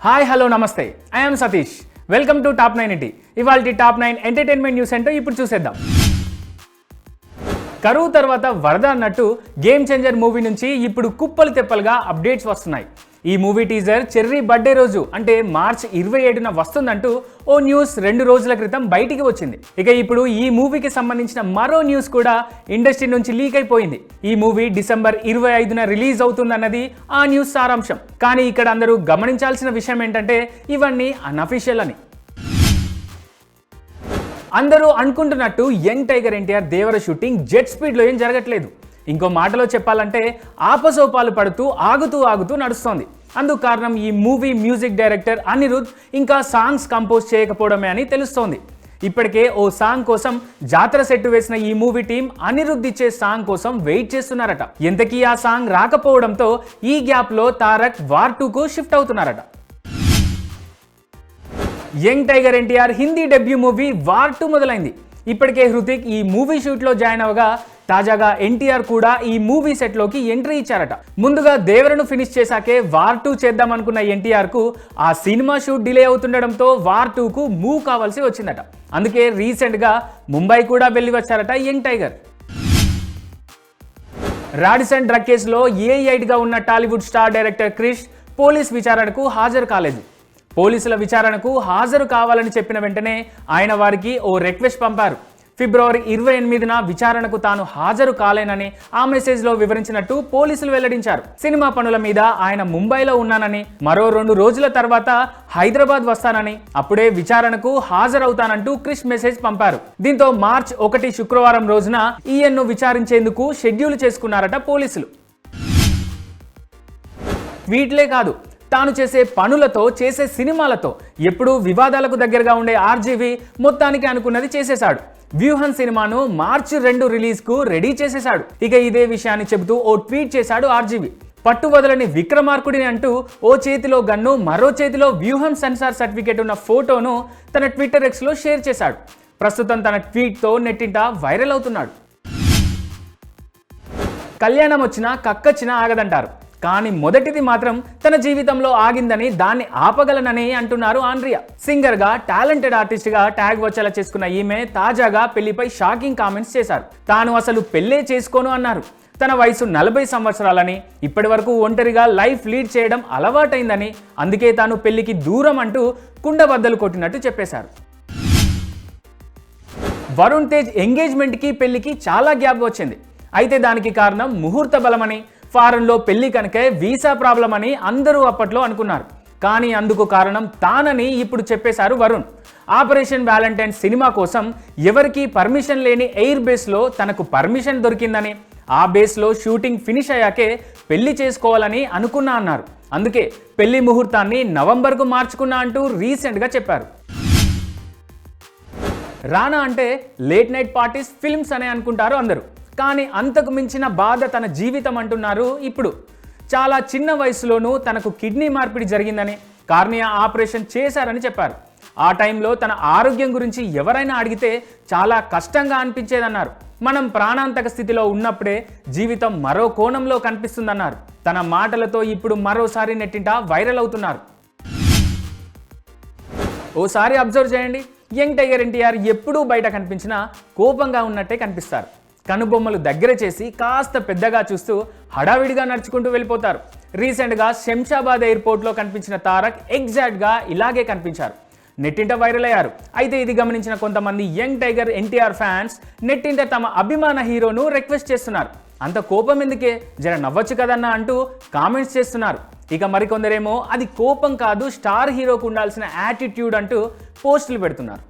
Hi hello నమస్తే I am Satish. Welcome to top 980. ఇవాల్టి top 9 entertainment news ఏంటో ఇప్పుడు చూసేద్దాం. కరువు తర్వాత వరద అన్నట్టు గేమ్ చేంజర్ మూవీ నుంచి ఇప్పుడు కుప్పలు తెప్పలుగా అప్డేట్స్ వస్తున్నాయి. ఈ మూవీ టీజర్ చెర్రీ బర్త్డే రోజు అంటే మార్చ్ 27న వస్తుందంటూ ఓ న్యూస్ 2 రోజుల క్రితం బయటికి వచ్చింది. ఇక ఇప్పుడు ఈ మూవీకి సంబంధించిన మరో న్యూస్ కూడా ఇండస్ట్రీ నుంచి లీక్ అయిపోయింది. ఈ మూవీ డిసెంబర్ 25న రిలీజ్ అవుతుందన్నది ఆ న్యూస్ సారాంశం. కానీ ఇక్కడ అందరూ గమనించాల్సిన విషయం ఏంటంటే ఇవన్నీ అన్అఫీషియల్ అని. అందరూ అనుకుంటున్నట్టు యంగ్ టైగర్ ఎన్టీఆర్ దేవర షూటింగ్ జెట్ స్పీడ్లో ఏం జరగట్లేదు. ఇంకో మాటలో చెప్పాలంటే ఆపసోపాలు పడుతూ ఆగుతూ నడుస్తోంది. అందుకు కారణం ఈ మూవీ మ్యూజిక్ డైరెక్టర్ అనిరుద్ ఇంకా సాంగ్స్ కంపోజ్ చేయకపోవడమే అని తెలుస్తోంది. ఇప్పటికే ఓ సాంగ్ కోసం జాతర సెట్టు వేసిన ఈ మూవీ టీం అనిరుద్ ఇచ్చే సాంగ్ కోసం వెయిట్ చేస్తున్నారట. ఎంతకీ ఆ సాంగ్ రాకపోవడంతో ఈ గ్యాప్లో తారక్ వార్ 2కు షిఫ్ట్ అవుతున్నారట. Young tiger NTR Hindi debut movie War 2 మొదలైంది. ఇప్పటికే హృతిక్ ఈ మూవీ షూట్లో జాయిన్ అవగా తాజాగా ఎన్టీఆర్ కూడా ఈ మూవీ సెట్లోకి ఎంట్రీ ఇచ్చారట. ముందుగా దేవరను ఫినిష్ చేశాకే వార్ 2 చేద్దాం అనుకున్న ఎన్టీఆర్కు ఆ సినిమా షూట్ డిలే అవుతుండడంతో వార్ 2కు మూవ్ కావాల్సి వచ్చిందట. అందుకే రీసెంట్గా ముంబై కూడా వెళ్ళి వచ్చారట యంగ్ టైగర్. రాడిసన్ డ్రగ్ కేసులో A8గా ఉన్న Tollywood star director Krish police విచారణకు హాజరు కాలేదు. పోలీసుల విచారణకు హాజరు కావాలని చెప్పిన వెంటనే ఆయన వారికి ఓ రిక్వెస్ట్ పంపారు. ఫిబ్రవరి 28న విచారణకు తాను హాజరు కాలేనని ఆ మెసేజ్లో వివరించినట్టు పోలీసులు వెల్లడించారు. సినిమా పనుల మీద ఆయన ముంబైలో ఉన్నానని, మరో 2 రోజుల తర్వాత హైదరాబాద్ వస్తానని, అప్పుడే విచారణకు హాజరవుతానంటూ క్రిష్ మెసేజ్ పంపారు. దీంతో మార్చ్ 1 శుక్రవారం రోజున ఈయన్ను విచారించేందుకు షెడ్యూల్ చేసుకున్నారట పోలీసులు. వీటిలే కాదు, తాను చేసే పనులతో చేసే సినిమాలతో ఎప్పుడూ వివాదాలకు దగ్గరగా ఉండే ఆర్జీవి మొత్తానికి అనుకున్నది చేసేశాడు. వ్యూహన్ సినిమాను మార్చి 2 రిలీజ్కు రెడీ చేసేశాడు. ఇక ఇదే విషయాన్ని చెబుతూ ఓ ట్వీట్ చేశాడు ఆర్జీవి. పట్టు వదలని విక్రమార్కుడిని అంటూ ఓ చేతిలో గన్ను మరో చేతిలో వ్యూహన్ సెన్సార్ సర్టిఫికేట్ ఉన్న ఫోటోను తన ట్విట్టర్ ఎక్స్లో షేర్ చేశాడు. ప్రస్తుతం తన ట్వీట్తో నెట్టింట వైరల్ అవుతున్నాడు. కళ్యాణం వచ్చినా కక్కచ్చినా ఆగదంటారు, కానీ మొదటిది మాత్రం తన జీవితంలో ఆగిందని, దాన్ని ఆపగలనని అంటున్నారు ఆండ్రియా. సింగర్ గా, టాలెంటెడ్ ఆర్టిస్ట్ గా ట్యాగ్ వచ్చేలా చేసుకున్న ఈమె తాజాగా పెళ్లిపై షాకింగ్ కామెంట్స్ చేశారు. తాను అసలు పెళ్లే చేసుకోను అన్నారు. తన వయసు 40 సంవత్సరాలని, ఇప్పటి వరకు ఒంటరిగా లైఫ్ లీడ్ చేయడం అలవాటైందని, అందుకే తాను పెళ్లికి దూరం అంటూ కుండబద్దలు కొట్టినట్టు చెప్పేశారు. వరుణ్ తేజ్ ఎంగేజ్మెంట్కి పెళ్లికి చాలా గ్యాప్ వచ్చింది. అయితే దానికి కారణం ముహూర్త బలమని, ఫారెన్లో పెళ్లి కనుకే వీసా ప్రాబ్లం అని అందరూ అప్పట్లో అనుకున్నారు. కానీ అందుకు కారణం తానని ఇప్పుడు చెప్పేశారు వరుణ్. ఆపరేషన్ వ్యాలంటైన్ సినిమా కోసం ఎవరికీ పర్మిషన్ లేని ఎయిర్ బేస్లో తనకు పర్మిషన్ దొరికిందని, ఆ బేస్లో షూటింగ్ ఫినిష్ అయ్యాకే పెళ్లి చేసుకోవాలని అనుకున్నా అన్నారు. అందుకే పెళ్లి ముహూర్తాన్ని నవంబర్కు మార్చుకున్నా అంటూ రీసెంట్గా చెప్పారు. రానా అంటే లేట్ నైట్ పార్టీస్, ఫిల్మ్స్ అనే అనుకుంటారు అందరూ. కానీ అంతకు మించిన బాధ తన జీవితం అంటున్నారు ఇప్పుడు. చాలా చిన్న వయసులోనూ తనకు కిడ్నీ మార్పిడి జరిగిందని, కార్నియా ఆపరేషన్ చేశారని చెప్పారు. ఆ టైంలో తన ఆరోగ్యం గురించి ఎవరైనా అడిగితే చాలా కష్టంగా అనిపించేదన్నారు. మనం ప్రాణాంతక స్థితిలో ఉన్నప్పుడే జీవితం మరో కోణంలో కనిపిస్తుందన్నారు. తన మాటలతో ఇప్పుడు మరోసారి నెట్టింట వైరల్ అవుతున్నారు. ఓసారి అబ్జర్వ్ చేయండి, యంగ్ టైగర్ ఎన్టీఆర్ ఎప్పుడూ బయట కనిపించినా కోపంగా ఉన్నట్టే కనిపిస్తారు. కనుబొమ్మలు దగ్గర చేసి కాస్త పెద్దగా చూస్తూ హడావిడిగా నడుచుకుంటూ వెళ్ళిపోతారు. రీసెంట్గా శంషాబాద్ ఎయిర్పోర్ట్లో కనిపించిన తారక్ ఎగ్జాక్ట్గా ఇలాగే కనిపించారు. నెట్టింట వైరల్ అయ్యారు. అయితే ఇది గమనించిన కొంతమంది యంగ్ టైగర్ ఎన్టీఆర్ ఫ్యాన్స్ నెట్టింట తమ అభిమాన హీరోను రిక్వెస్ట్ చేస్తున్నారు. అంత కోపం ఎందుకే, జర నవ్వచ్చు కదన్నా అంటూ కామెంట్స్ చేస్తున్నారు. ఇక మరికొందరేమో అది కోపం కాదు, స్టార్ హీరోకు ఉండాల్సిన యాటిట్యూడ్ అంటూ పోస్టులు పెడుతున్నారు.